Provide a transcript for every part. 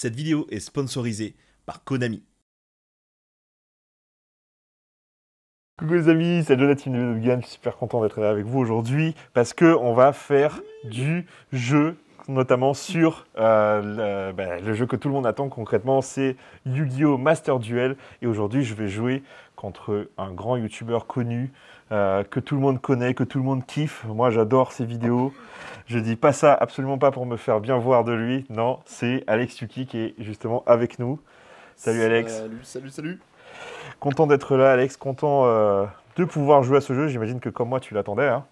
Cette vidéo est sponsorisée par Konami. Coucou les amis, c'est Jonathan de Game, je suis super content d'être là avec vous aujourd'hui parce qu'on va faire du jeu, notamment sur le jeu que tout le monde attend concrètement, c'est Yu-Gi-Oh! Master Duel. Et aujourd'hui, je vais jouer contre un grand youtubeur connu, que tout le monde connaît, que tout le monde kiffe. Moi, j'adore ses vidéos. Je dis pas ça absolument pas pour me faire bien voir de lui. Non, c'est Alex Yuki qui est justement avec nous. Salut Alex. Salut. Content d'être là, Alex. Content de pouvoir jouer à ce jeu. J'imagine que comme moi, tu l'attendais. Hein.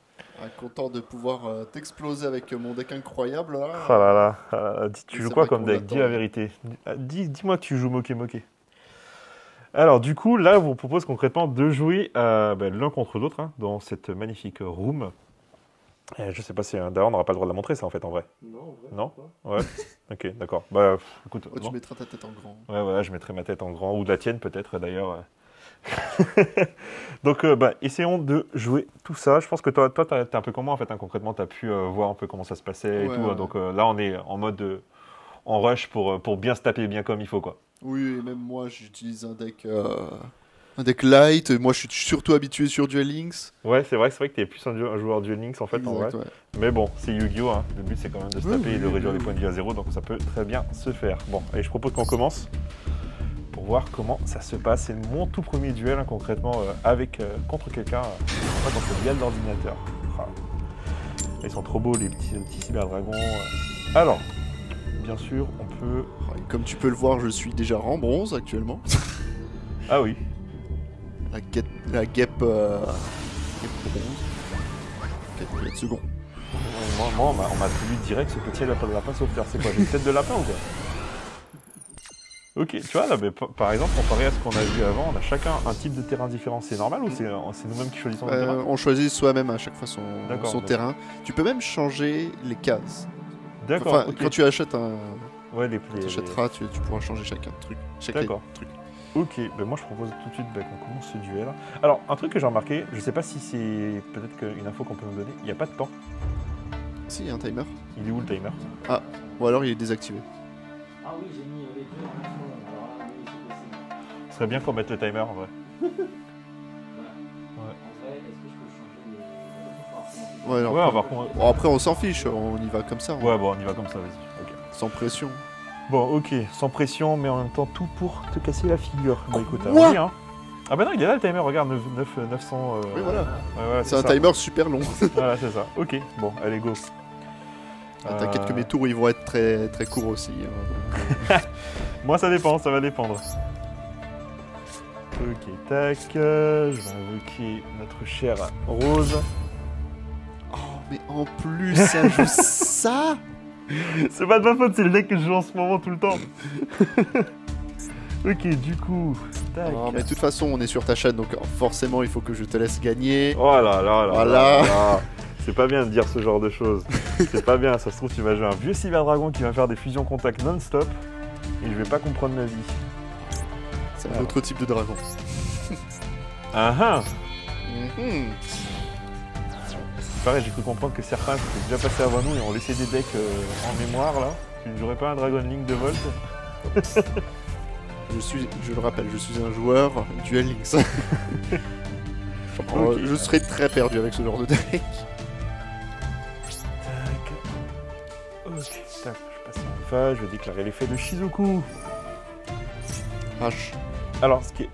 Content de pouvoir t'exploser avec mon deck incroyable. Là. Oh là là. Tu joues quoi comme deck? Dis la l'attend. vérité. Dis-moi que tu joues Moké Moké. Alors du coup, là, je vous propose concrètement de jouer l'un contre l'autre hein, dans cette magnifique room. Je sais pas si d'ailleurs on n'aura pas le droit de la montrer ça en fait en vrai. Non, en vrai. Non. Ouais. Ok, d'accord. Bah écoute. Oh, tu non. mettras ta tête en grand. Ouais, voilà, je mettrai ma tête en grand ou de la tienne peut-être d'ailleurs. Donc essayons de jouer tout ça. Je pense que toi t'es un peu comme moi en fait. Hein, concrètement, tu as pu voir un peu comment ça se passait et Ouais, tout. ouais. Donc là, on est en mode en rush pour bien se taper bien comme il faut quoi. Oui, et même moi j'utilise un deck light. Moi je suis surtout habitué sur Duel Links. Ouais, c'est vrai que tu es plus un joueur Duel Links en fait en vrai. Exact, ouais. Mais bon, c'est Yu-Gi-Oh! Hein. Le but c'est quand même de se Oui, taper et de oui, réduire oui, les points de oui. vie à zéro. Donc ça peut très bien se faire. Bon, allez, je propose qu'on commence pour voir comment ça se passe. C'est mon tout premier duel hein, concrètement contre quelqu'un, pas contre le gars de l'ordinateur. Ah. Ils sont trop beaux les petits cyberdragons. Alors, bien sûr, on peut... Et comme tu peux le voir, je suis déjà rang bronze actuellement. Ah oui, La guêpe bronze. 4 secondes. moi, on m'a attribué direct ce petit lapin sauveteur. C'est quoi, j'ai une tête de lapin ou quoi? Ok, tu vois, là, mais, par exemple, comparé à ce qu'on a vu avant, on a chacun un type de terrain différent. C'est normal ou c'est nous-mêmes qui choisissons le terrain? On choisit soi-même à chaque fois son D'accord. terrain. Tu peux même changer les cases. D'accord, Enfin, ok. quand tu achètes un... Ouais, les T'achèteras, tu pourras changer chacun truc. D'accord. Truc. Ok, ben moi je propose tout de suite qu'on commence ce duel. Alors, un truc que j'ai remarqué, je sais pas si c'est peut-être une info qu'on peut nous donner, il n'y a pas de temps. Si, il y a un timer. Il est où le timer? Ou alors il est désactivé. Ah oui, j'ai mis les deux en même temps. Alors là, oui, c'est possible. Ce serait bien qu'on mette le timer en vrai. Voilà. En vrai, est-ce que je peux changer les... Ouais, alors, Ouais, par contre. bon, après on s'en fiche, on y va comme ça. hein. Ouais, bon, on y va comme ça, vas-y. Ok. Sans pression. Bon, ok, sans pression, mais en même temps tout pour te casser la figure. Bah écoute, Quoi allons-y, hein. Ah bah non, il est là le timer, regarde, 900... Oui, voilà. Ouais, voilà, C'est un ça. timer super long. Voilà, c'est ça. Ok, bon, allez, go. T'inquiète que mes tours ils vont être très, très courts aussi. hein. Moi, ça dépend, ça va dépendre. Ok, tac. Je vais invoquer notre chère Rose. Oh, mais en plus, ça joue ça. C'est pas de ma faute, c'est le deck que je joue en ce moment tout le temps. Ok, du coup, tac. Non, mais de toute façon, on est sur ta chaîne, donc forcément, il faut que je te laisse gagner. Oh là là là Voilà. là là. C'est pas bien de dire ce genre de choses. C'est pas bien, ça se trouve tu vas jouer un vieux cyberdragon qui va faire des fusions contacts non-stop et je vais pas comprendre ma vie. C'est un autre type de dragon. Ah ah. Mhm. Pareil, j'ai cru comprendre que certains qui étaient déjà passés avant nous et ont laissé des decks en mémoire là. Tu ne jouerais pas un Dragon Link de Volt? Je le rappelle, je suis un joueur Duel Links. Ok. Je serais très perdu avec ce genre de deck. Tac. Ok, tac, je passe en phase, je vais déclarer l'effet de Shizuku. H. Alors, ce qui est...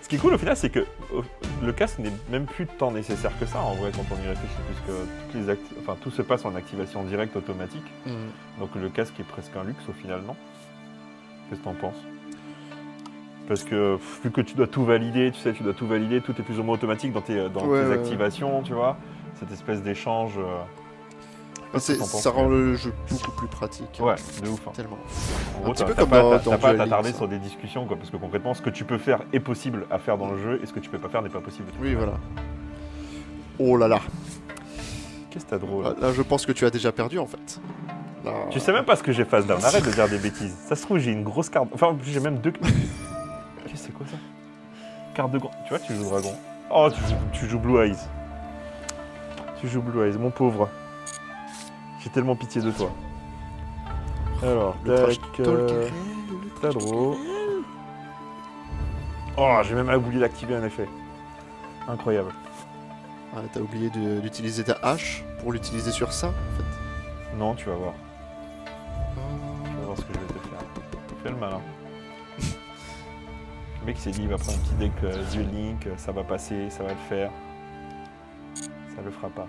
ce qui est cool au final, c'est que le casque n'est même plus tant nécessaire que ça en vrai quand on y réfléchit, puisque tout se passe en activation directe automatique. Donc le casque est presque un luxe au final, non? Qu'est-ce que t'en penses? Parce que vu que tu dois tout valider, tu sais, tout est plus ou moins automatique dans tes Ouais. activations, tu vois. Cette espèce d'échange. Qu'est-ce que t'en penses? Ça rend le jeu beaucoup plus pratique. Ouais, de ouf. Hein. Tellement. En gros, petit t'as peu t'as comme pas, dans t'as pas à Duel t'attarder Links. sur des discussions, quoi, parce que concrètement, ce que tu peux faire est possible à faire dans le jeu, et ce que tu peux pas faire n'est pas possible. Oui, voilà. Oh là là. Qu'est-ce que t'as de drôle? Là, je pense que tu as déjà perdu en fait. Là... Tu sais même pas ce que j'ai face down, arrête de dire des bêtises. Ça se trouve, j'ai une grosse carte. Enfin, en plus, j'ai même deux. C'est quoi ça? Carte de grand. Tu vois, tu joues dragon. Oh, tu joues Blue Eyes. Tu joues Blue Eyes, mon pauvre. J'ai tellement pitié de toi. Alors, Le trash tac, talk est réel, t'as le trash talk drôle. est réel. Oh, j'ai même oublié d'activer un effet. Incroyable. Ah, t'as oublié d'utiliser ta hache pour l'utiliser sur ça, en fait. Non, tu vas voir. Tu vas voir ce que je vais te faire. Fais le malin. Le mec s'est dit, il va prendre un petit deck Duel Link, ça va passer, ça va le faire. Ça le fera pas.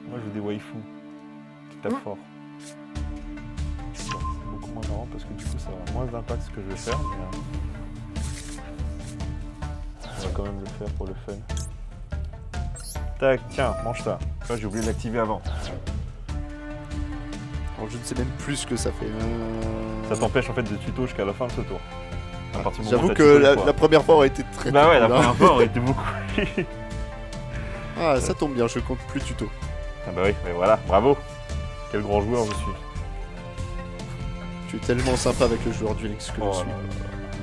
Moi, je veux des waifus qui tapent fort. Bon, c'est beaucoup moins marrant parce que du coup, ça aura moins d'impact ce que je vais faire, mais on va quand même le faire pour le fun. Tac, tiens, mange ça. Là, j'ai oublié de l'activer avant. Alors, je ne sais même plus ce que ça fait. Ça t'empêche en fait de tuto jusqu'à la fin de ce tour. À partir du moment J'avoue où t'as que tuto une la fois. première fois aurait été très Bah ouais, la cool, hein. première fois aurait été beaucoup. Ah, ça tombe bien, je compte plus tuto. Ah bah oui, mais voilà, bravo. Quel grand joueur je suis. Tu es tellement sympa avec le joueur du Links que Oh je suis. là là.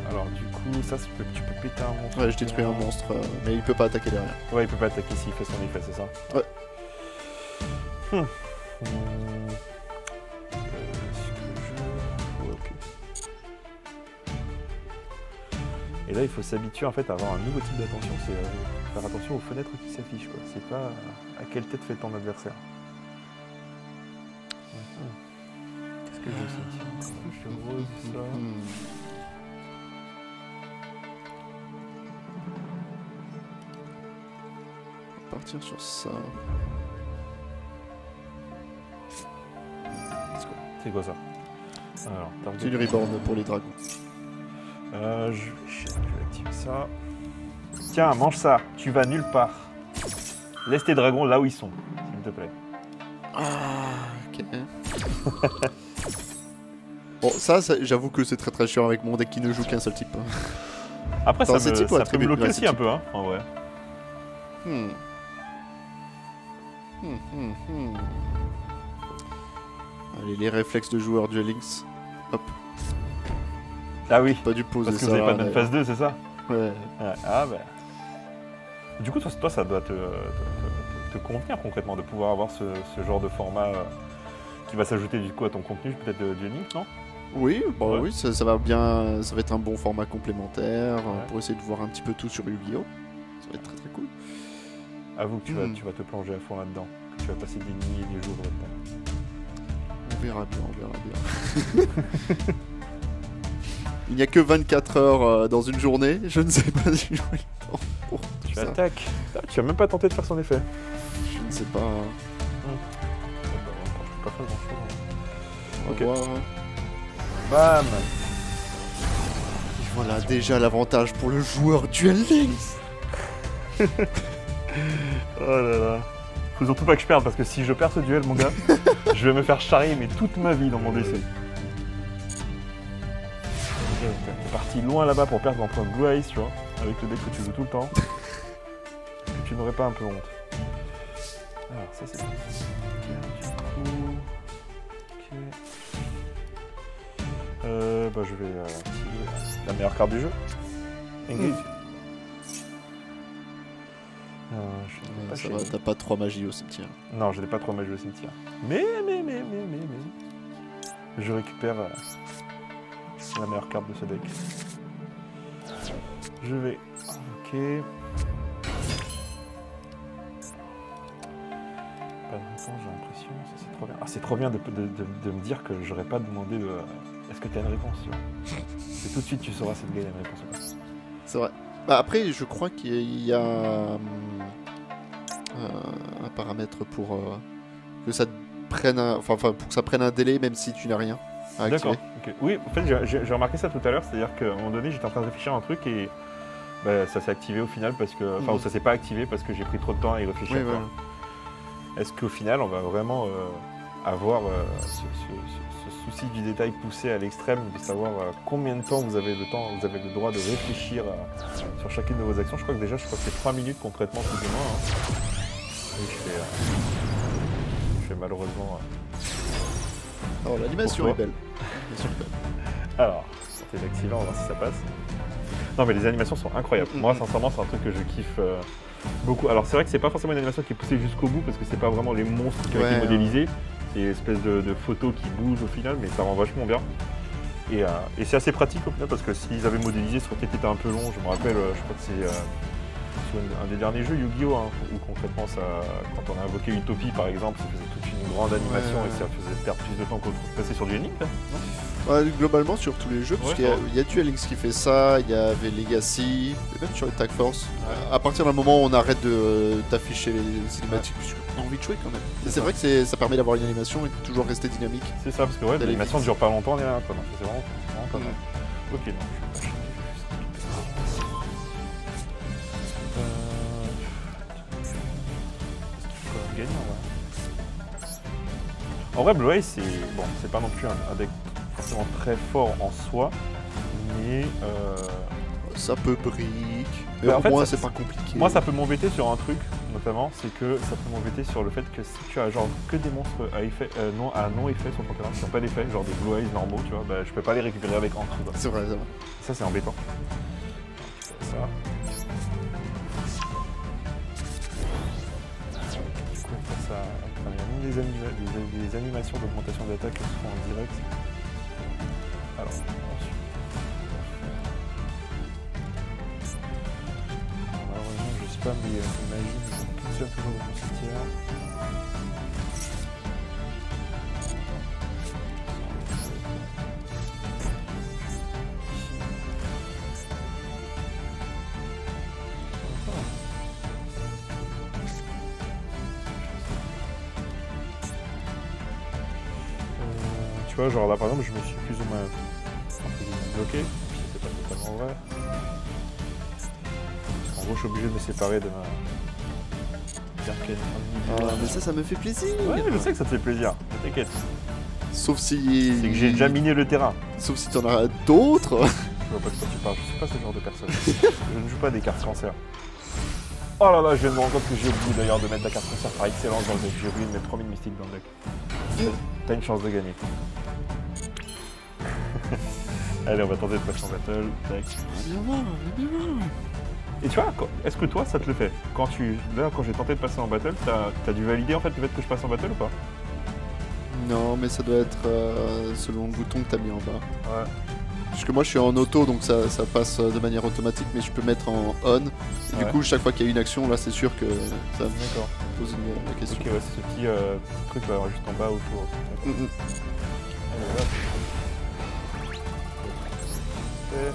Alors du coup, ça tu peux péter un monstre. Ouais, je détruis un monstre, mais il peut pas attaquer derrière. Ouais, il peut pas attaquer s'il fait son effet, c'est ça? Ouais. Est-ce que je... Ouais, ok. Et là, il faut s'habituer en fait à avoir un nouveau type d'attention. C'est faire attention aux fenêtres qui s'affichent, quoi. C'est pas à quelle tête fait ton adversaire. Qu'est-ce que je veux sentir? Je rose ça. On va partir sur ça. C'est quoi ça? Alors, target. C'est une reborn pour les dragons. Je vais activer ça. Tiens, mange ça. Tu vas nulle part. Laisse tes dragons là où ils sont, s'il te plaît. Ah, ok. Bon, ça j'avoue que c'est très très chiant avec mon deck qui ne joue qu'un seul type. Après, Attends, ça c'est me, type ou ça peut attribut? me bloquer Ouais, aussi c'est un type. peu, hein, en vrai. Allez, les réflexes de joueur Duel Links. Hop, Ah oui, pas dû poser parce que ça. vous n'avez pas de même d'ailleurs. phase 2, c'est ça? Ouais. Ouais. Ah bah. Du coup, toi ça doit te convenir concrètement de pouvoir avoir ce genre de format qui va s'ajouter du coup à ton contenu, peut-être de Link, non? Oui, bon, Ouais. oui, ça va bien. Ça va être un bon format complémentaire Ouais. pour essayer de voir un petit peu tout sur Yu-Gi-Oh! Ça va être très très cool. Avoue que tu vas te plonger à fond là-dedans, que tu vas passer des nuits et des jours là-dedans. On verra bien, on verra bien. Il n'y a que 24 heures dans une journée, je ne sais pas si j'aurai le temps pour tout Tu ça. attaques. Ah, tu as même pas tenté de faire son effet. Je ne sais pas. Pas faire grand-chose. On va Ok. voir. Bam. Et voilà déjà l'avantage pour le joueur Duel Links. Oh là là. Faut surtout pas que je perde parce que si je perds ce duel, mon gars, je vais me faire charrier mais toute ma vie dans mon décès. T'es parti loin là-bas pour perdre contre Blue Eyes, tu vois, avec le deck que tu joues tout le temps. Que tu n'aurais pas un peu honte. Alors ça c'est bon. Ok, du coup... Ok. Bah je vais activer la meilleure carte du jeu. Engage. Je n'ai pas Ça chez va, nous. t'as pas 3 magies au cimetière. Non, je n'ai pas trop mal joué au cimetière. Mais. Je récupère la meilleure carte de ce deck. Je vais. Ok. Pas de réponse, j'ai l'impression. Ça, c'est trop bien. Ah, c'est trop bien de me dire que j'aurais pas demandé de. Est-ce que tu as une réponse, tu vois? Et tout de suite, tu sauras si le gars a une réponse ou pas. C'est vrai. Bah après, je crois qu'il y a un paramètre pour que ça prenne pour que ça prenne un délai même si tu n'as rien à activer. D'accord. ok. Oui, en fait, j'ai remarqué ça tout à l'heure, c'est-à-dire qu'à un moment donné, j'étais en train de réfléchir à un truc et bah, ça s'est activé au final parce que. Enfin, Mhm. ça s'est pas activé parce que j'ai pris trop de temps à y réfléchir. Oui, quoi. voilà. Est-ce qu'au final, on va vraiment avoir ce souci du détail poussé à l'extrême, de savoir combien de temps vous avez le droit de réfléchir sur chacune de vos actions? Je crois que c'est 3 minutes concrètement plus ou moins. Hein. Et je fais malheureusement. Alors l'animation Pourquoi est belle. L'animation est belle. Alors, tenter d'activer, on va voir si ça passe. Non mais les animations sont incroyables. Moi sincèrement c'est un truc que je kiffe beaucoup. Alors c'est vrai que c'est pas forcément une animation qui est poussée jusqu'au bout parce que c'est pas vraiment les monstres qui ont été Ouais, modélisés. des espèces de photos qui bougent au final, mais ça rend vachement bien. Et c'est assez pratique au final parce que s'ils avaient modélisé, ça aurait peut-être été un peu long. Je me rappelle, je crois que c'est sur un des derniers jeux Yu-Gi-Oh! Hein, où concrètement, quand on a invoqué Utopie par exemple, ça faisait toute une grande animation et ça faisait perdre plus de temps qu'autre chose. Passer sur du Link là, non? Ouais, globalement sur tous les jeux, parce Ouais, qu'il y a Duel Links qui fait ça, il y avait Legacy, et même sur les Tag Force. À partir d'un moment où on arrête d'afficher les cinématiques, on a envie de jouer quand même. Et c'est vrai que ça permet d'avoir une animation et de toujours rester dynamique. C'est ça, parce que ouais, D'aller l'animation ne vite. dure pas longtemps, rien, quoi. Donc c'est vraiment pas mal. Ok, donc je vais pas changer Est-ce qu'il faut quand même gagner en vrai? Blu-ray, c'est pas non plus un deck forcément très fort en soi, mais Ça peut brique, mais Bah, en au fait, moins ça- c'est pas compliqué. moi ça peut m'embêter sur un truc, notamment, c'est que ça peut m'embêter sur le fait que si tu as genre que des monstres à effet, non effet sur ton terrain, qui n'ont pas d'effet, genre des Blue Eyes normaux, tu vois, bah je peux pas les récupérer avec encre. Quoi. C'est vrai, c'est vrai. Ça c'est embêtant. Ça. Du coup, ça, il y a même des animations d'augmentation d'attaque qui se font en direct. Alors, ensuite. Malheureusement, je spam des magies, mais j'en ai qu'une seule toujours dans mon cimetière. Tu vois, genre là par exemple, je me suis plus ou moins entre guillemets bloqué, puis c'est pas totalement vrai. Parce qu'en gros, je suis obligé de me séparer de ma Ah, mais ça me fait plaisir. Ouais, je sais que ça te fait plaisir, mais t'inquiète. Sauf si. C'est que j'ai déjà miné le terrain. Sauf si t'en as d'autres. Je vois pas de quoi tu parles, je suis pas ce genre de personne. Je ne joue pas des cartes cancer. Oh là là, je viens de me rendre compte que j'ai oublié d'ailleurs de mettre la carte cancer par excellence dans le deck. J'ai oublié de mettre 3000 mystiques dans le deck. T'as une chance de gagner. Allez, on va tenter de passer en battle. Tac. Viens voir, viens voir. Et tu vois, est-ce que toi ça te le fait? Quand j'ai tenté de passer en battle, t'as dû valider en fait le fait que je passe en battle ou pas? Non, mais ça doit être selon le bouton que t'as mis en bas. Ouais. Parce que moi je suis en auto donc ça passe de manière automatique, mais je peux mettre en on. Et du Ouais. coup, chaque fois qu'il y a une action, là c'est sûr que ça me D'accord. pose la question. Ok, ouais, c'est ce petit truc là, juste en bas autour. Mm, mm. Allez, voilà. Fait.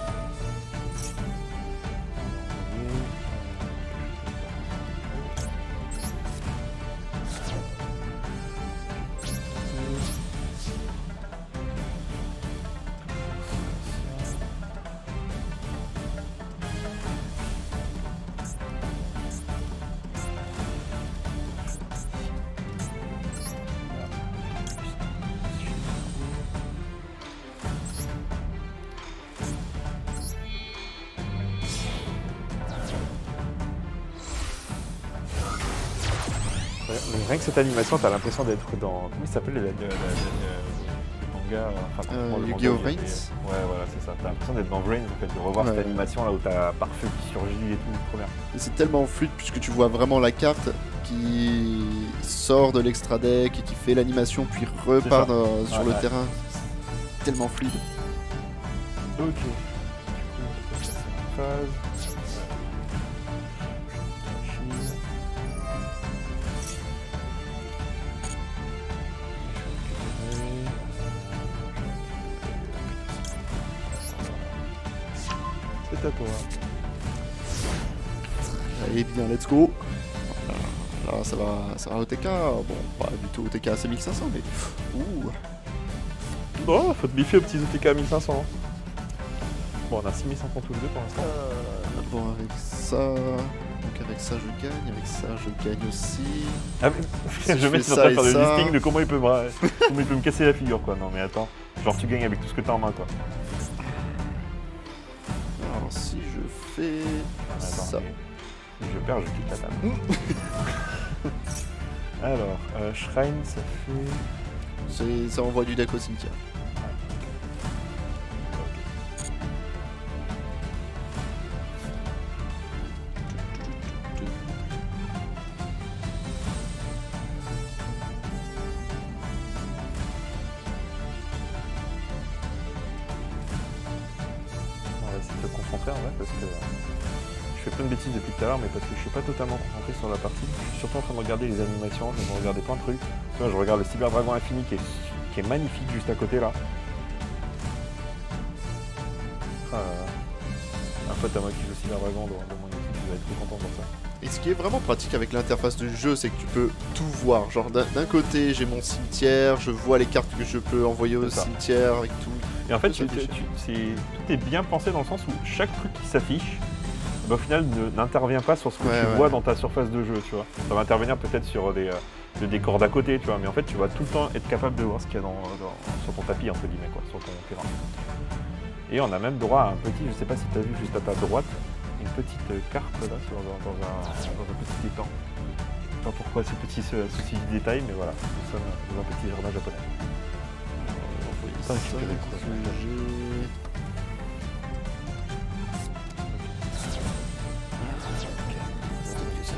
Ouais, mais rien que cette animation, t'as l'impression d'être dans. Comment il s'appelle le manga enfin, le Yu-Gi-Oh! manga, Vrains. Ouais, voilà, c'est ça. T'as l'impression d'être dans Vrains en fait, de revoir Ouais. cette animation là où t'as Parfeu qui surgit et tout, trop bien. Et c'est tellement fluide puisque tu vois vraiment la carte qui sort de l'extra deck et qui fait l'animation puis repart sur Ouais, le ouais. terrain. C'est tellement fluide. Ok. Du coup, on va passer en phase. C'est à toi. Allez bien, let's go. Là ça va OTK, bon pas du tout OTK à 1500 mais... Ouh. Oh, faut te biffer aux petits OTK à 1500. Bon, on a 6100 tous les deux pour l'instant. Bon avec ça... Donc avec ça je gagne, avec ça je gagne aussi. Ah, mais... Si je je mets fais sur ça train de et faire le ça- listing de comment il peut me casser la figure quoi. Non mais attends, genre tu gagnes avec tout ce que t'as en main quoi. Alors si je fais... Attends, ça. si je perds, je quitte la table. Alors, Shrine ça fait... Ça envoie du deck au cimetière. c'est de te concentrer en vrai, parce que je fais plein de bêtises depuis tout à l'heure, mais parce que je suis pas totalement concentré sur la partie. Je suis surtout en train de regarder les animations, je vais regarder plein de trucs. Tu vois, je regarde le Cyber Dragon Infini qui est magnifique juste à côté là. Un pote à moi qui joue Cyber Dragon dans mon équipe, il va être trop content de voir ça. Et ce qui est vraiment pratique avec l'interface du jeu, c'est que tu peux tout voir. Genre d'un côté, j'ai mon cimetière, je vois les cartes que je peux envoyer au cimetière avec tout. Et en fait, tout est bien pensé dans le sens où chaque truc qui s'affiche, au final, n'intervient pas sur ce que tu vois dans ta surface de jeu, tu vois. Ça va intervenir peut-être sur le décor d'à côté, tu vois, mais en fait, tu vas tout le temps être capable de voir ce qu'il y a sur ton tapis, entre guillemets, quoi, sur ton terrain. Et on a même droit à un petit, je sais pas si tu as vu juste à ta droite, une petite carte là dans un petit étang. Je sais pas pourquoi ce petit souci du détail, mais voilà, nous sommes dans un petit jardin japonais. Ça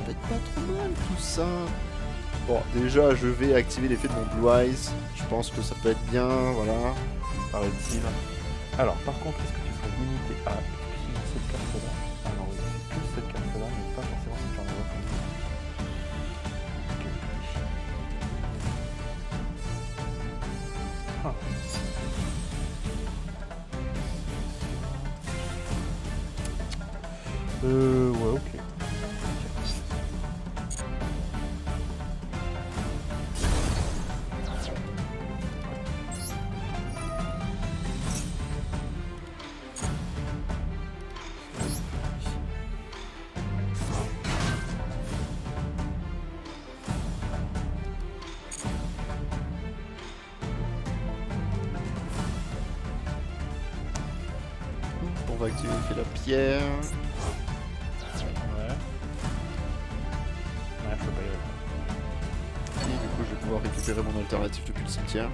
va être pas trop mal tout ça. Bon, déjà, je vais activer l'effet de mon Blue Eyes. Je pense que ça peut être bien, voilà. Paraît-il. Alors, par contre, est-ce que tu serais limité à exclusivement cette carte-là? Ah non, oui, c'est plus cette carte-là, mais pas forcément si tu en as comme ouais, ok. On va activer l'effet de la pierre. Ouais, je peux pas y aller. Et du coup, je vais pouvoir récupérer mon alternative depuis le cimetière.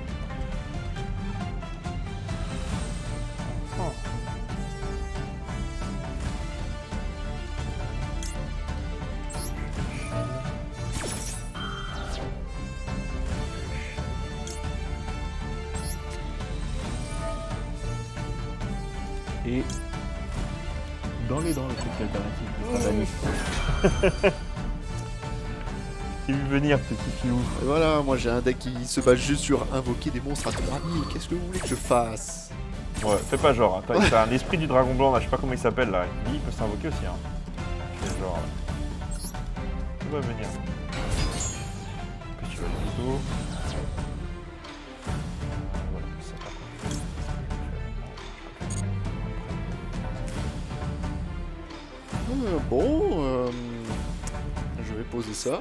Et dans le truc alternatif. T'es vu venir, petit filou. Et voilà, moi j'ai un deck qui se base juste sur invoquer des monstres à 3000. Qu'est-ce que vous voulez que je fasse? Ouais, fais pas genre. Hein. T'as un esprit du dragon blanc, là, je sais pas comment il s'appelle là. Il peut s'invoquer aussi. Hein. Fais genre. Tout va venir. Puis tu vas plutôt. Bon, je vais poser ça.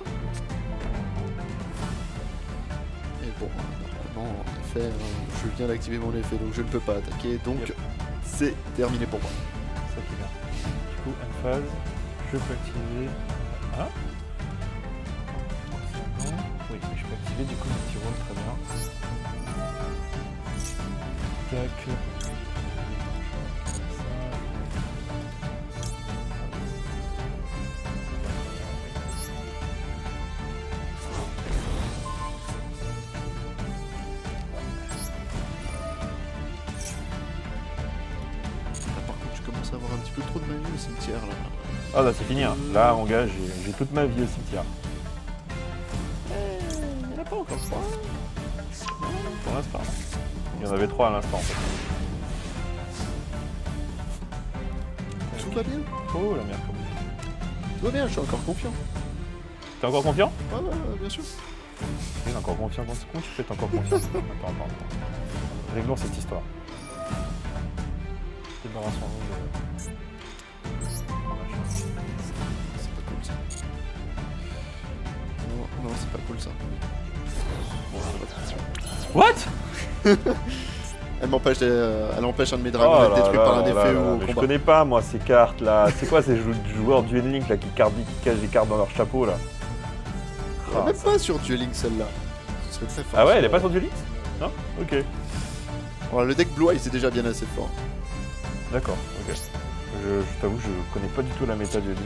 Et bon, normalement, en effet, je viens d'activer mon effet, donc je ne peux pas attaquer, donc c'est terminé pour moi. C'est ça qui est bien. Du coup, emphase, je peux activer. Ah oui, je peux activer du coup mon petit rôle, très bien. Tac. À avoir un petit peu trop de magie au cimetière là. Ah là c'est fini, hein. Là mon gars j'ai toute ma vie au cimetière. Il n'y en a pas encore 3. Pour l'instant. Il y en avait 3 à l'instant en fait. Tout va bien. Oh la merde. Tout va bien, je suis encore confiant. T'es encore confiant? Ouais, bien sûr. T'es encore confiant dans ce coup? Tu peux être encore confiant. Attends. Réglons cette histoire. Débarrassons-nous de... C'est pas cool ça. Non, c'est pas cool ça. What? Elle empêche un de mes dragons d'être détruit par un effet ou au combat. Je connais pas moi ces cartes là. C'est quoi ces joueurs Duel Link là qui cachent des cartes dans leur chapeau là? Même pas sur Duel Link celle-là. Ce serait très fort. Ah ouais, elle est pas sur Duel Link? Non? Ok. Alors, le deck Blue Eyes c'est déjà bien assez fort. D'accord, ok. Je t'avoue, je connais pas du tout la méta Duel Link.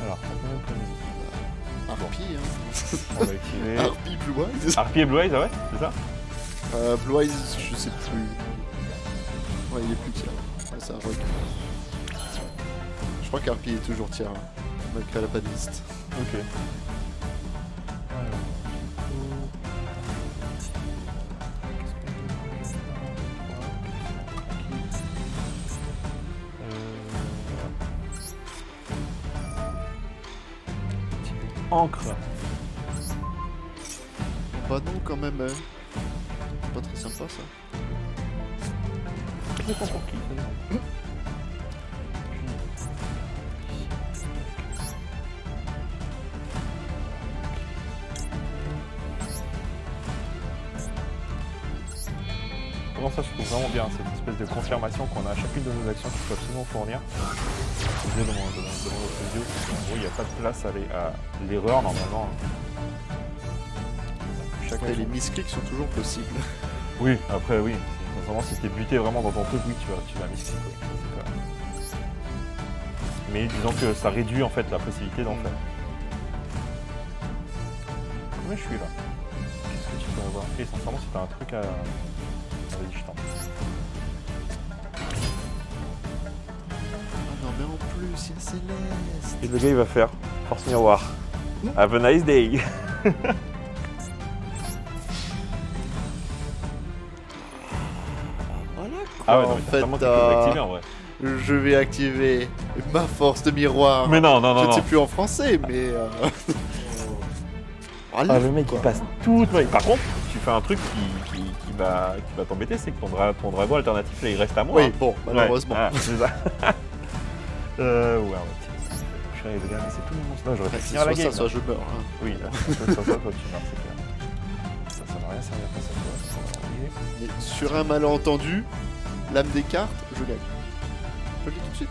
Alors, Harpie, hein. On va activer. Harpie Blue Eyes. Harpie et Blue Eyes, ah ouais? C'est ça? Blue Eyes, je sais plus. Ouais, il est plus petit là. c'est un rogue. Je crois qu'Harpie est toujours tiers, hein, malgré elle a pas de liste. Ok. Encre. Bah non, quand même. C'est pas très sympa ça. Ça dépend pour qui, ça dépend. Comment ça, je trouve vraiment bien cette espèce de confirmation qu'on a à chacune de nos actions qu'il faut absolument fournir. Je disais dans notre vidéo, en gros, il n'y a pas de place à l'erreur normalement. Chaque Après, action- les misclics sont toujours possibles. Oui, après oui. Vraiment, si t'es buté vraiment dans ton truc, oui, tu vas misser. Mais disons que ça réduit en fait la possibilité d'en faire. Combien je suis là? Qu'est-ce que tu peux avoir? Et sincèrement, si t'as un truc à... Vas-y, je tente. Ah non, mais en plus, il y a Céleste. Et le gars, il va faire Force Miroir. Have a nice day. Voilà quoi. Ah ouais, non, en mais fait, t'as vraiment quelque chose à activer en vrai. je vais activer ma force de miroir. Mais non, non, Je non, ne sais non. plus en français, mais. Voilà, Ah, le mec, quoi. il passe toute ma vie. Par contre, tu fais un truc qui va t'embêter, c'est que ton dragon alternatif, là, il reste à moi. Oui, hein. bon, malheureusement. Ouais, ah, c'est ça. Ouais, on va tirer. Je suis arrivé, gars, mais c'est tout le monde. Non, j'aurais Ouais, pu c'est finir la soit game. ça, soit je meurs. Hein. Oui, là, soit ça, soit tu meurs, c'est clair. Ça va rien servir face à toi. Ça va arriver. Mais sur un malentendu, l'âme des cartes, je gagne. Je le dis tout de suite.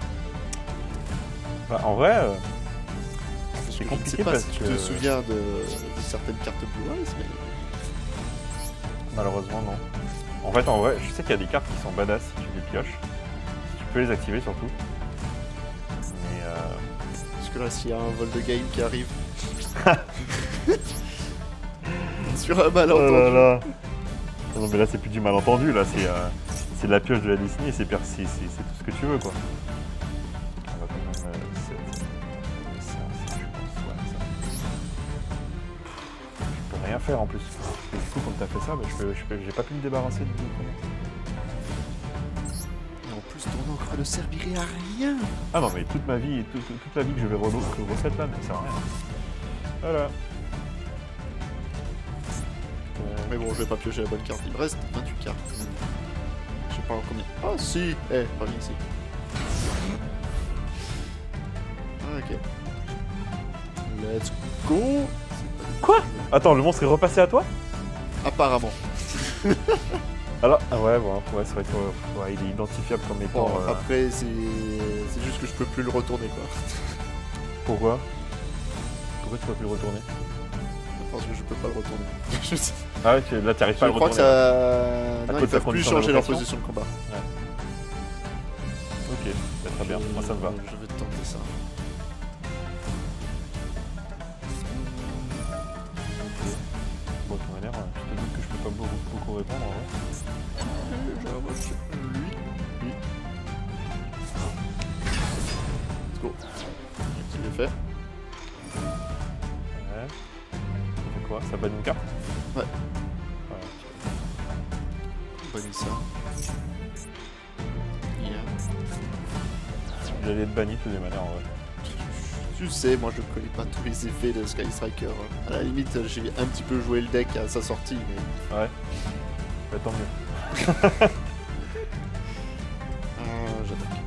Bah, en vrai, c'est Je ne compliqué sais pas parce si tu que te souviens de certaines cartes Blue Eyes, mais. malheureusement, non. En fait, en vrai, je sais qu'il y a des cartes qui sont badass si tu les pioches. Tu peux les activer surtout. Mais Parce que là, s'il y a un vol de game qui arrive. sur un malentendu. Oh là là. Non mais là c'est plus du malentendu, là c'est de la pioche de la Disney, c'est tout ce que tu veux quoi. On va quand même ça, je pense, ouais, ça. Je peux rien faire en plus. Et du coup quand t'as fait ça, bah, j'ai pas pu me débarrasser de Et en plus, ton encre ne servirait à rien. Ah non mais toute ma vie, toute la vie que je vais recette là, mais ça sert à rien. Voilà. Mais bon, je vais pas piocher la bonne carte. Il me reste 28 cartes. Je sais pas en combien. Ah si. Eh, reviens ici. Ah, ok. Let's go. Quoi? Attends, le monstre est repassé à toi? Apparemment. Alors, ah ouais, bon, ouais, c'est vrai que ouais, il est identifiable comme étant... Bon, après, c'est juste que je peux plus le retourner, quoi. Pourquoi? Pourquoi tu peux plus le retourner? Parce que je peux pas le retourner. je sais- Ah ouais, là t'arrives pas à je le crois que retourner. ça... Non, cause ils de sa peuvent plus condition changer leur d'invocation position de combat. Ok, bah, très bien, moi ça me va. Je vais tenter ça. Bon, de toute manière, je te dis que je peux pas beaucoup répondre en vrai. Je invoque lui. Let's go. C'est bien fait. Ouais. Ça fait quoi? Ça banne une carte? Ouais. Voilà. Bannis ça. Yeah. J'allais être banni de toutes les manières en vrai. Tu sais, moi je connais pas tous les effets de Sky Striker. À la limite, j'ai un petit peu joué le deck à sa sortie, mais. Ouais. Bah tant mieux. J'attaque.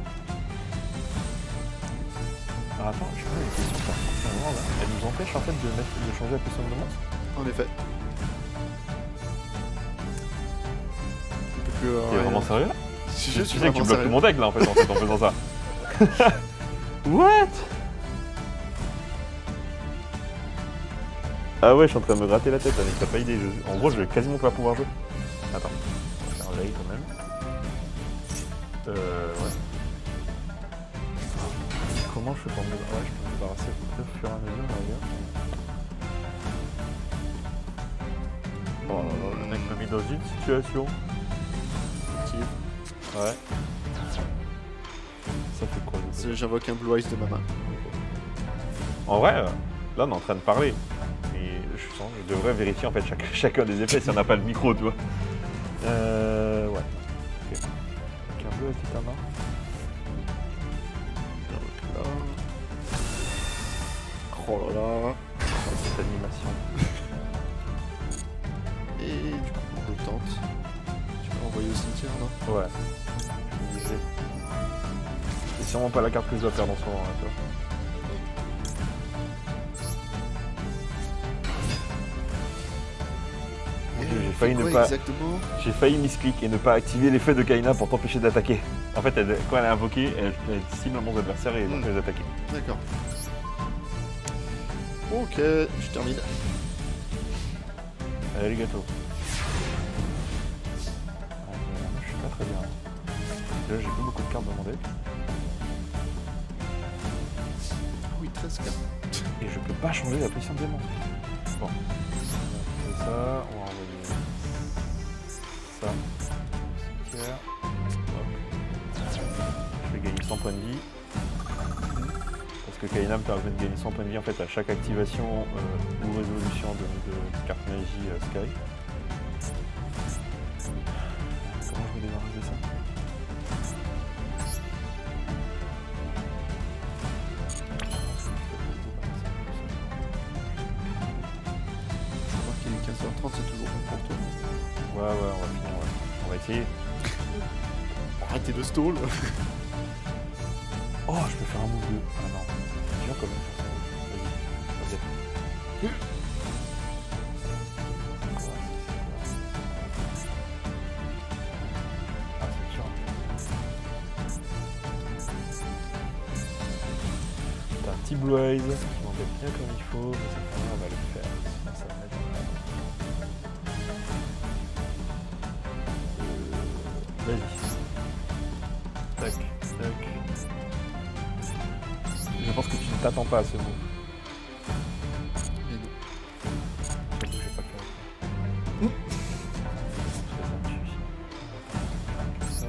Alors attends, je vais une question par contre, à un moment, là. Elle nous empêche en fait de changer la position de monstre? En effet. On peut plus, T'es rien. vraiment sérieux là? Si Tu je sais suis que tu vraiment bloques sérieux. tout mon deck là en fait en faisant ça. What? Ah ouais, je suis en train de me gratter la tête avec, t'as pas idée. En gros, je vais quasiment pas pouvoir jouer. Attends, on va faire un lay quand même. Ouais. Comment je fais pour me débarrasser? Ouais, je peux me débarrasser à peu près au fur et à mesure, là, gars. Oh là là, le mec m'a mis dans une situation. Active. Ouais. ça fait quoi du coup? J'invoque un Blue Eyes de ma main. En vrai, là on est en train de parler. Et je devrais vérifier en fait chacun des effets si on n'a pas le micro, tu vois. Ouais. Ok. Avec un bleu avec ta main. Là. Oh là là. Cette animation. Et du coup, on le tente. Tu peux envoyer au cimetière, non? Ouais. Je suis obligé. C'est sûrement pas la carte que je dois perdre en ce moment, là, tu vois. J'ai failli ne pas. Exactement. J'ai failli misclick et ne pas activer l'effet de Kaina pour t'empêcher d'attaquer. En fait, quand elle est invoquée, elle cible un monstre adversaire et donc elle attaquer. D'accord. Ok, je termine. Allez les gâteaux. Je suis pas très bien. Là, j'ai plus beaucoup de cartes dans mon deck. Oui, 13 cartes. Et je peux pas changer la position des monstres. Bon. On va faire ça, on va envoyer ça. Cimetière. Hop. Je vais gagner 100 points de vie. Parce que Kaina me permet de gagner 100 points de vie en fait à chaque activation ou résolution de carte magie Sky. Comment je me débarrasse de ça? Je crois qu'il est 15h30, c'est toujours bon pour toi. Ouais, on va finir, ouais. On va essayer. Arrêtez de stall. Oh, je peux faire un move de... Ah non. C'est dur quand même faire ça. Vas-y. Ah, c'est dur. T'as un petit Blue Eyes qui m'embête bien comme il faut, mais cette fois on va le faire. Sinon ça va mettre en Vas-y. Tac, tac. Je pense que tu ne t'attends pas à ce move. Mais non. Je vais pas faire ça. Comme ça.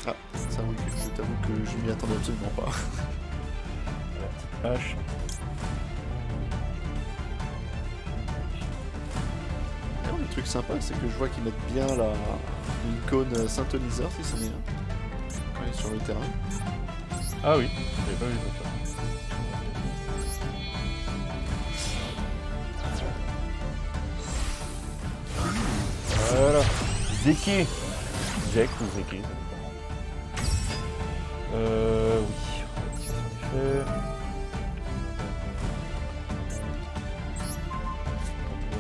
Ah, ça oui, je t'avoue que je m'y attendais absolument pas. La petite hache. Alors, le truc sympa, c'est que je vois qu'ils mettent bien l'icône synthoniseur, si c'en est un, quand il est sur le terrain. Ah oui, j'avais pas vu ça. Voilà. Zeki. Jack ou Zeki. Oui. Fait.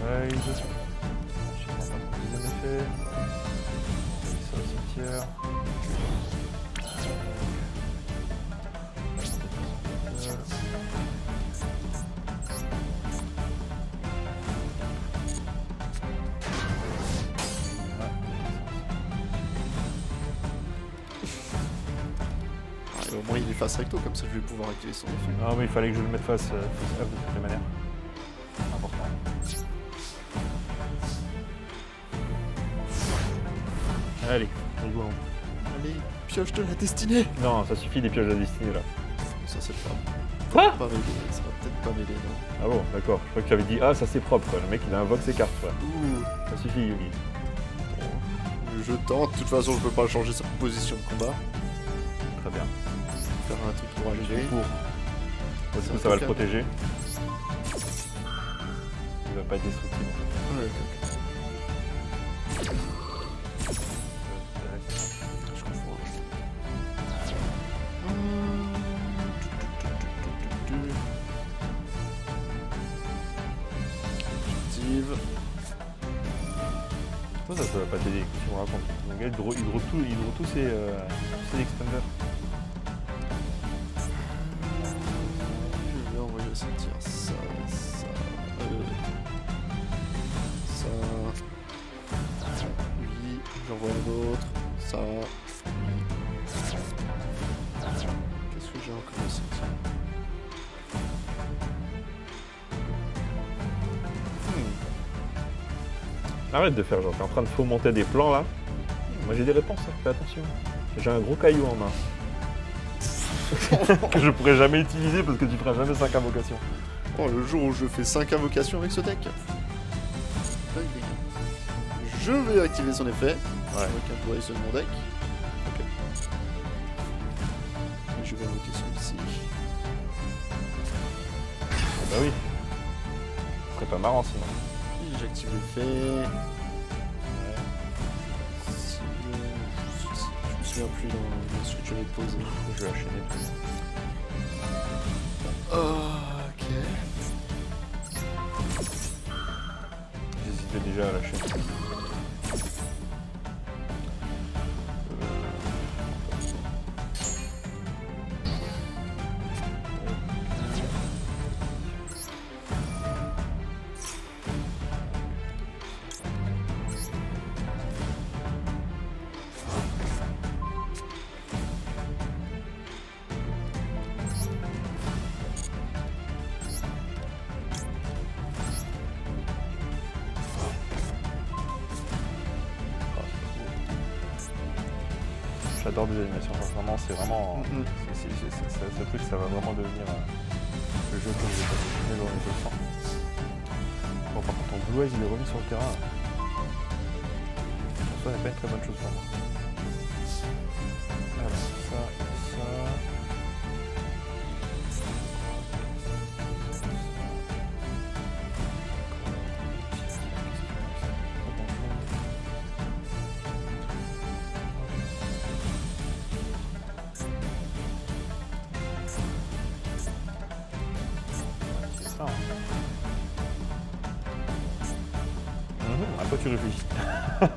Rise. Je sais pas son deuxième effet. Ça au cimetière. Ah, et au moins il est face recto, comme ça je vais pouvoir activer son effet. Ah oui, il fallait que je le mette face up de toutes les manières. Important. Allez, on joue. Allez, pioche de la destinée. Non, ça suffit des pioches de la destinée là. Ça c'est pas... Quoi? Pas mêlé, ça va peut-être pas mêlé, non. Ah bon, d'accord. Je crois que tu avais dit ah ça c'est propre quoi. Le mec il invoque ses cartes quoi. Ouh. Ça suffit Yugi. Bon, je tente, de toute façon je peux pas changer sa position de combat. Très bien. Faire un truc pour alléger. Pour. Est-ce que ça va le protéger? Il va pas être destructible. Ouais, ok. Je comprends. Active. Ça va pas t'aider, qu'est-ce que tu me racontes? Le gars il draw tous ses extenders. Je vais envoyer au cimetière ça. Oui, j'envoie un autre. Ça. Qu'est-ce que j'ai encore au cimetière? Arrête de faire genre, t'es en train de fomenter des plans là. Moi j'ai des réponses, hein. Fais attention. J'ai un gros caillou en main. Que je pourrais jamais utiliser parce que tu feras jamais 5 invocations. Oh, le jour où je fais 5 invocations avec ce deck. Je vais activer son effet. Ouais. Avec un pouvoir sur mon deck. Ok. Et je vais invoquer celui-ci. Bah oui. Ce serait pas marrant sinon. Et j'active l'effet. Si je me souviens plus dans ce que tu avais posé. Je vais enchaîner plus. Ok. J'hésitais déjà à lâcher. J'adore des animations, sincèrement, c'est vraiment. Ce truc, ça va vraiment devenir le jeu que je vais passer toutes mes journées, je le sens. Bon, par contre, ton Blue Eyes, il est remis sur le terrain. Ça n'est pas une très bonne chose pour moi. Alors, ça. À quoi tu réfléchis? Pas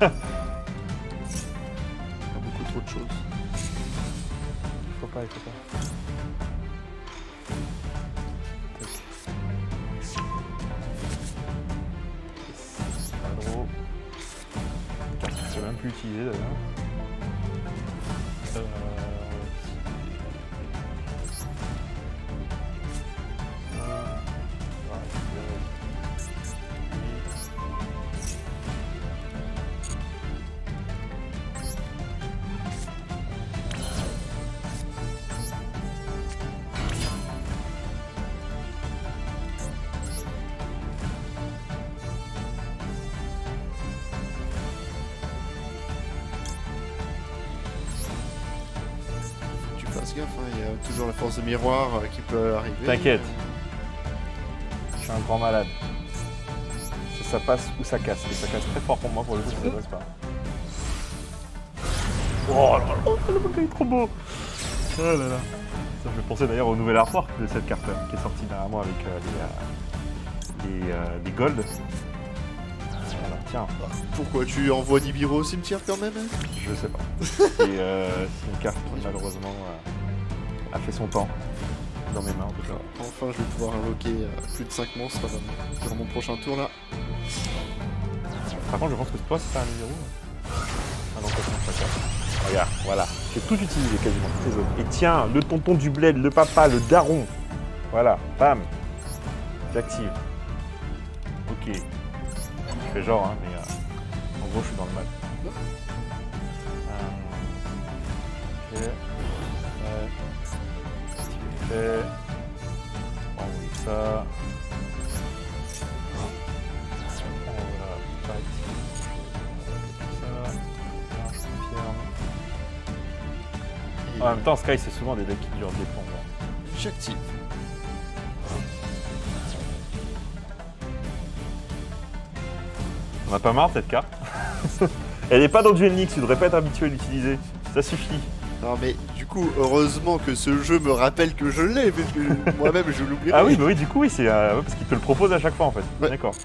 beaucoup trop de choses. Il faut pas. Adro. Je vais même plus utiliser d'ailleurs. Fasse gaffe, hein, il y a toujours la force de miroir qui peut arriver. T'inquiète. Je suis un grand malade. Ça passe ou ça casse. Et ça casse très fort pour moi pour le coup, ça ne passe pas. Oh là là, le bouquin est trop beau. Oh là là. Ça me fait penser d'ailleurs au nouvel artwork de cette carte qui est sortie dernièrement avec des gold. Voilà, tiens. Pourquoi tu envoies Nibiru au cimetière quand même? Je sais pas. C'est une carte qui malheureusement a fait son temps dans mes mains en tout cas. Enfin, je vais pouvoir invoquer plus de 5 monstres dans mon prochain tour là. Par contre, je pense que toi, c'est pas un numéro. Ah non, ça change pas ça. Regarde, voilà. J'ai tout utilisé quasiment, toutes les zones. Et tiens, le tonton du bled, le papa, le daron. Voilà, bam. J'active. Ok. Je fais genre, hein, mais en gros, je suis dans le mal. Ok. Fait. On oublie ça. On va pas activer ça. Je confirme. En même temps, Sky, c'est souvent des decks qui durent des plombs. J'active. On a pas marre de cette carte. Elle n'est pas dans Duel Links, tu devrais pas être habitué à l'utiliser. Ça suffit. Non mais du coup, heureusement que ce jeu me rappelle que je l'ai, parce que moi-même je l'oublierai. Ah oui, bah oui, du coup, oui, c'est ouais, parce qu'il te le propose à chaque fois en fait. Ouais. D'accord.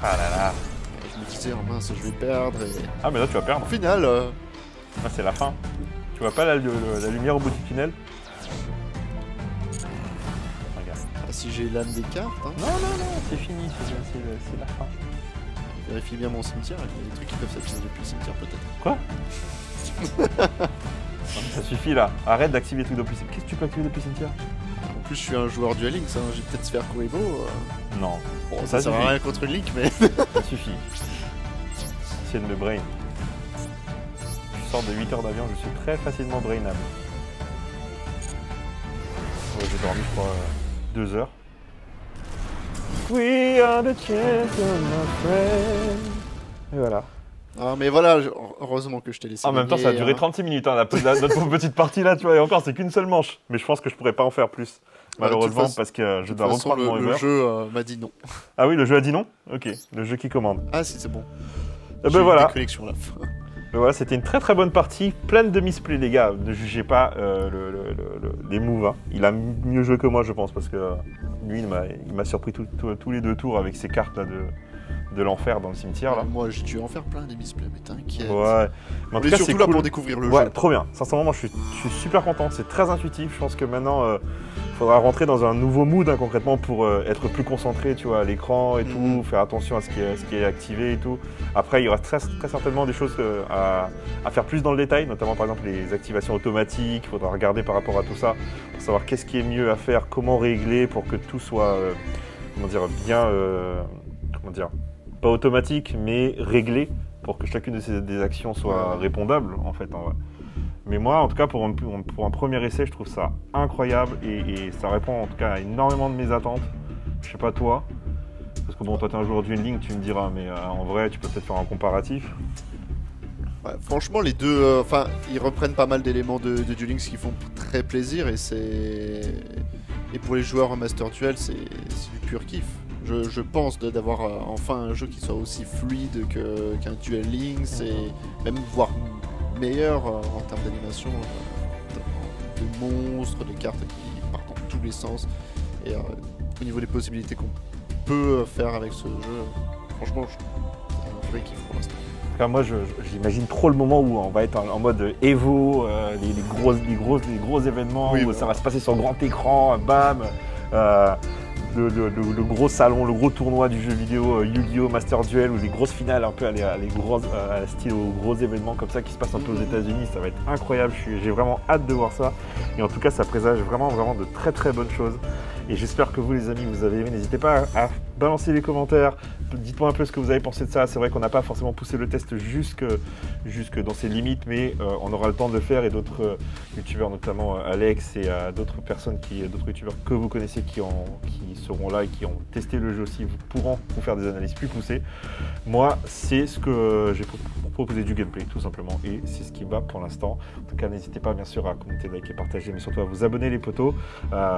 Ah là là. Je me disais, oh mince, je vais perdre et... Ah mais là tu vas perdre. Au final... Là c'est la fin. Tu vois pas la lumière au bout du tunnel? Regarde. Ah, si j'ai l'âme des cartes, hein. Non, c'est fini, c'est la fin. Vérifie bien mon cimetière, il y a des trucs qui peuvent s'activer depuis le cimetière peut-être. Quoi? Ça suffit là. Arrête d'activer les trucs depuis cimetière. Qu'est-ce que tu peux activer depuis cimetière? En plus je suis un joueur Duel Links, hein. J'ai peut-être Sphère Kuribo. Non. Bon, ça sert à suffit. rien contre une Link, mais... Ça suffit. C'est de brain. sort de 8 heures d'avion, je suis très facilement drainable. Ouais, j'ai dormi, je crois, 2 heures. We are the champions, my friend. Et voilà. Ah, mais voilà, heureusement que je t'ai laissé. En même temps, ça a duré 36 minutes, hein, notre petite partie là, tu vois, et encore, c'est qu'une seule manche. Mais je pense que je pourrais pas en faire plus, malheureusement, parce que je dois reprendre mon Uber. Le jeu m'a dit non. Ah oui, le jeu a dit non? Ok, le jeu qui commande. Ah si, c'est bon. Et ben voilà. Connexion là. Voilà, c'était une très très bonne partie, pleine de misplays, les gars. Ne jugez pas les moves. Hein. Il a mieux joué que moi, je pense, parce que lui, il m'a surpris tous les 2 tours avec ses cartes là, de l'enfer dans le cimetière. Là. Moi, j'ai dû en faire plein des misplays, mais t'inquiète. Ouais. Mais en tout cas, surtout c'est là cool. pour découvrir le Ouais, jeu. trop bien. Sincèrement, moi, je suis super content. C'est très intuitif. Je pense que maintenant, il faudra rentrer dans un nouveau mood, hein, concrètement, pour être plus concentré, tu vois, à l'écran et tout, faire attention à ce qui est activé et tout. Après, il y aura très certainement des choses à faire plus dans le détail, notamment, par exemple, les activations automatiques. Il faudra regarder par rapport à tout ça pour savoir qu'est-ce qui est mieux à faire, comment régler pour que tout soit, bien, pas automatique, mais réglé pour que chacune des actions soit répondable, en fait, en vrai. Mais moi, en tout cas, pour un premier essai, je trouve ça incroyable et ça répond en tout cas à énormément de mes attentes. Je sais pas toi, parce que bon, toi, t'es un joueur d'une ligne, tu me diras, mais en vrai, tu peux peut-être faire un comparatif. Ouais, franchement, les deux, ils reprennent pas mal d'éléments de Duel Links qui font très plaisir et pour les joueurs en Master Duel, c'est du pur kiff. Je pense d'avoir enfin un jeu qui soit aussi fluide qu'un Duel Links et même voire meilleur en termes d'animation, de monstres, des cartes qui partent dans tous les sens et au niveau des possibilités qu'on peut faire avec ce jeu, franchement, c'est un vrai kiff pour l'instant. Moi, j'imagine trop le moment où on va être en mode Evo, les gros événements où ça va se passer sur grand écran, bam, le gros salon, le gros tournoi du jeu vidéo Yu-Gi-Oh! Master Duel ou les grosses finales un peu à style aux gros événements comme ça qui se passent un peu aux États-Unis. Ça va être incroyable. J'ai vraiment hâte de voir ça. Et en tout cas, ça présage vraiment de très très bonnes choses. Et j'espère que vous, les amis, vous avez aimé. N'hésitez pas à balancer les commentaires. Dites-moi un peu ce que vous avez pensé de ça. C'est vrai qu'on n'a pas forcément poussé le test jusque dans ses limites, mais on aura le temps de le faire. Et d'autres youtubeurs, notamment Alex et d'autres youtubeurs que vous connaissez qui seront là et qui ont testé le jeu aussi, pourront vous faire des analyses plus poussées. Moi, c'est ce que j'ai proposé du gameplay, tout simplement. Et c'est ce qui va pour l'instant. En tout cas, n'hésitez pas, bien sûr, à commenter, liker, partager, mais surtout à vous abonner, les potos.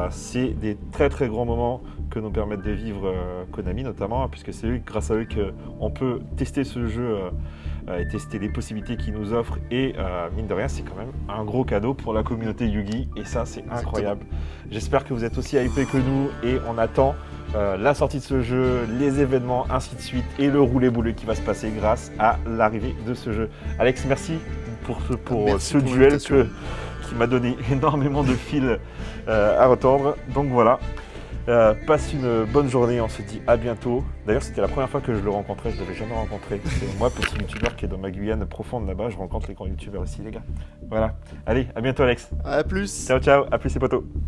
C'est des très très grands moments que nous permettent de vivre Konami, notamment, puisque c'est grâce à eux qu'on peut tester ce jeu et tester les possibilités qu'ils nous offrent. Et mine de rien, c'est quand même un gros cadeau pour la communauté Yugi. Et ça, c'est incroyable. J'espère que vous êtes aussi hypés que nous. Et on attend la sortie de ce jeu, les événements, ainsi de suite. Et le roulé-boulé qui va se passer grâce à l'arrivée de ce jeu. Alex, merci pour ce duel qui m'a donné énormément de fil à retordre. Donc voilà. Passe une bonne journée, on se dit à bientôt. D'ailleurs, c'était la première fois que je le rencontrais, je ne l'avais jamais rencontré. C'est moi, petit youtubeur qui est dans ma Guyane profonde là-bas, je rencontre les grands youtubeurs ici, les gars. Voilà. Allez, à bientôt, Alex. À plus. Ciao, ciao, à plus les potos.